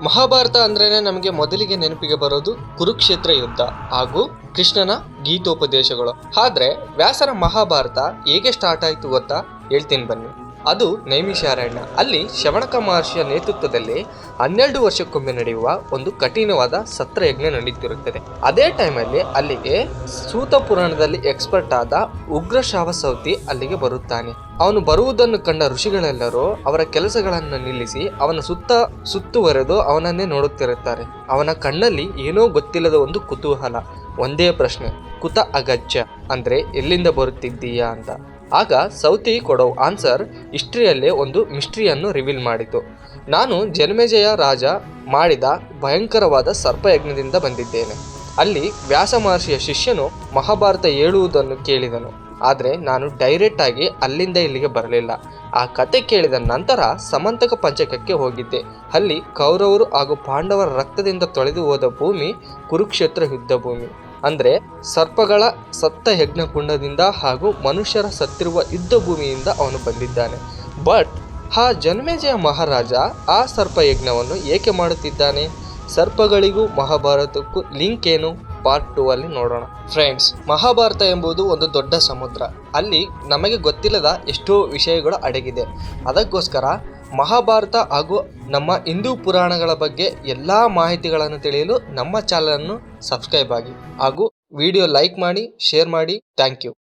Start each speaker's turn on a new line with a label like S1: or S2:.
S1: ಮಹಾಭಾರತ ಅಂದ್ರೇನೆ ನಮಗೆ ಮೊದಲಿಗೆ ನೆನಪಿಗೆ ಬರೋದು ಕುರುಕ್ಷೇತ್ರ ಯುದ್ಧ ಹಾಗೂ ಕೃಷ್ಣನ ಗೀತೋಪದೇಶಗಳು. ಆದ್ರೆ ವ್ಯಾಸರ ಮಹಾಭಾರತ ಹೇಗೆ ಸ್ಟಾರ್ಟ್ ಆಯ್ತು ಗೊತ್ತಾ? ಹೇಳ್ತೀನಿ ಬನ್ನಿ. ಅದು ನೈಮಿಷಾರಣ್ಯ. ಅಲ್ಲಿ ಶವಣಕ ಮಹರ್ಷಿಯ ನೇತೃತ್ವದಲ್ಲಿ 12 ವರ್ಷಕ್ಕೊಮ್ಮೆ ನಡೆಯುವ ಒಂದು ಕಠಿಣವಾದ ಸತ್ರಯಜ್ಞ ನಡೀತಿರುತ್ತದೆ. ಅದೇ ಟೈಮಲ್ಲಿ ಅಲ್ಲಿಗೆ ಸೂತ ಪುರಾಣದಲ್ಲಿ ಎಕ್ಸ್ಪರ್ಟ್ ಆದ ಉಗ್ರಶ್ರಾವ ಸೌತಿ ಅಲ್ಲಿಗೆ ಬರುತ್ತಾನೆ. ಅವನು ಬರುವುದನ್ನು ಕಂಡ ಋಷಿಗಳೆಲ್ಲರೂ ಅವರ ಕೆಲಸಗಳನ್ನು ನಿಲ್ಲಿಸಿ ಅವನ ಸುತ್ತುವರೆದು ಅವನನ್ನೇ ನೋಡುತ್ತಿರುತ್ತಾರೆ. ಅವನ ಕಣ್ಣಲ್ಲಿ ಏನೋ ಗೊತ್ತಿಲ್ಲದ ಒಂದು ಕುತೂಹಲ. ಒಂದೇ ಪ್ರಶ್ನೆ, ಕುತ ಅಗತ್ಯ ಅಂದ್ರೆ ಎಲ್ಲಿಂದ ಬರುತ್ತಿದ್ದೀಯಾ ಅಂತ. ಆಗ ಸೌತಿ ಕೊಡೋ ಆನ್ಸರ್ ಹಿಸ್ಟ್ರಿಯಲ್ಲೇ ಒಂದು ಮಿಸ್ಟ್ರಿಯನ್ನು ರಿವೀಲ್ ಮಾಡಿತು. ನಾನು ಜನ್ಮೇಜಯ ರಾಜ ಮಾಡಿದ ಭಯಂಕರವಾದ ಸರ್ಪಯಜ್ಞದಿಂದ ಬಂದಿದ್ದೇನೆ. ಅಲ್ಲಿ ವ್ಯಾಸ ಮಹರ್ಷಿಯ ಶಿಷ್ಯನು ಮಹಾಭಾರತ ಹೇಳುವುದನ್ನು ಕೇಳಿದನು. ಆದರೆ ನಾನು ಡೈರೆಕ್ಟ್ ಆಗಿ ಅಲ್ಲಿಂದ ಇಲ್ಲಿಗೆ ಬರಲಿಲ್ಲ. ಆ ಕತೆ ಕೇಳಿದ ನಂತರ ಸಮಂತಕ ಪಂಚಕಕ್ಕೆ ಹೋಗಿದ್ದೆ. ಅಲ್ಲಿ ಕೌರವರು ಹಾಗೂ ಪಾಂಡವರ ರಕ್ತದಿಂದ ತೊಳೆದು ಹೋದ ಭೂಮಿ ಕುರುಕ್ಷೇತ್ರ ಯುದ್ಧ ಭೂಮಿ. ಅಂದ್ರೆ ಸರ್ಪಗಳ ಸತ್ತ ಯಜ್ಞಕುಂಡದಿಂದ ಹಾಗೂ ಮನುಷ್ಯರ ಸತ್ತಿರುವ ಯುದ್ಧ ಭೂಮಿಯಿಂದ ಅವನು ಬಂದಿದ್ದಾನೆ. ಬಟ್ ಆ ಜನ್ಮೇಜಯ ಮಹಾರಾಜ ಆ ಸರ್ಪ ಯಜ್ಞವನ್ನು ಏಕೆ ಮಾಡುತ್ತಿದ್ದಾನೆ? ಸರ್ಪಗಳಿಗೂ ಮಹಾಭಾರತಕ್ಕೂ ಲಿಂಕ್ ಏನು? ಪಾರ್ಟ್ 2 ಅಲ್ಲಿ ನೋಡೋಣ. ಫ್ರೆಂಡ್ಸ್, ಮಹಾಭಾರತ ಎಂಬುದು ಒಂದು ದೊಡ್ಡ ಸಮುದ್ರ. ಅಲ್ಲಿ ನಮಗೆ ಗೊತ್ತಿಲ್ಲದ ಎಷ್ಟೋ ವಿಷಯಗಳು ಅಡಗಿದೆ. ಅದಕ್ಕೋಸ್ಕರ ಮಹಾಭಾರತ ಹಾಗೂ ನಮ್ಮ ಹಿಂದೂ ಪುರಾಣಗಳ ಬಗ್ಗೆ ಎಲ್ಲ ಮಾಹಿತಿಗಳನ್ನು ತಿಳಿಯಲು ನಮ್ಮ ಚಾನಲನ್ನು ಸಬ್ಸ್ಕ್ರೈಬ್ ಆಗಿ ಹಾಗೂ ವಿಡಿಯೋ ಲೈಕ್ ಮಾಡಿ, ಶೇರ್ ಮಾಡಿ. Thank you.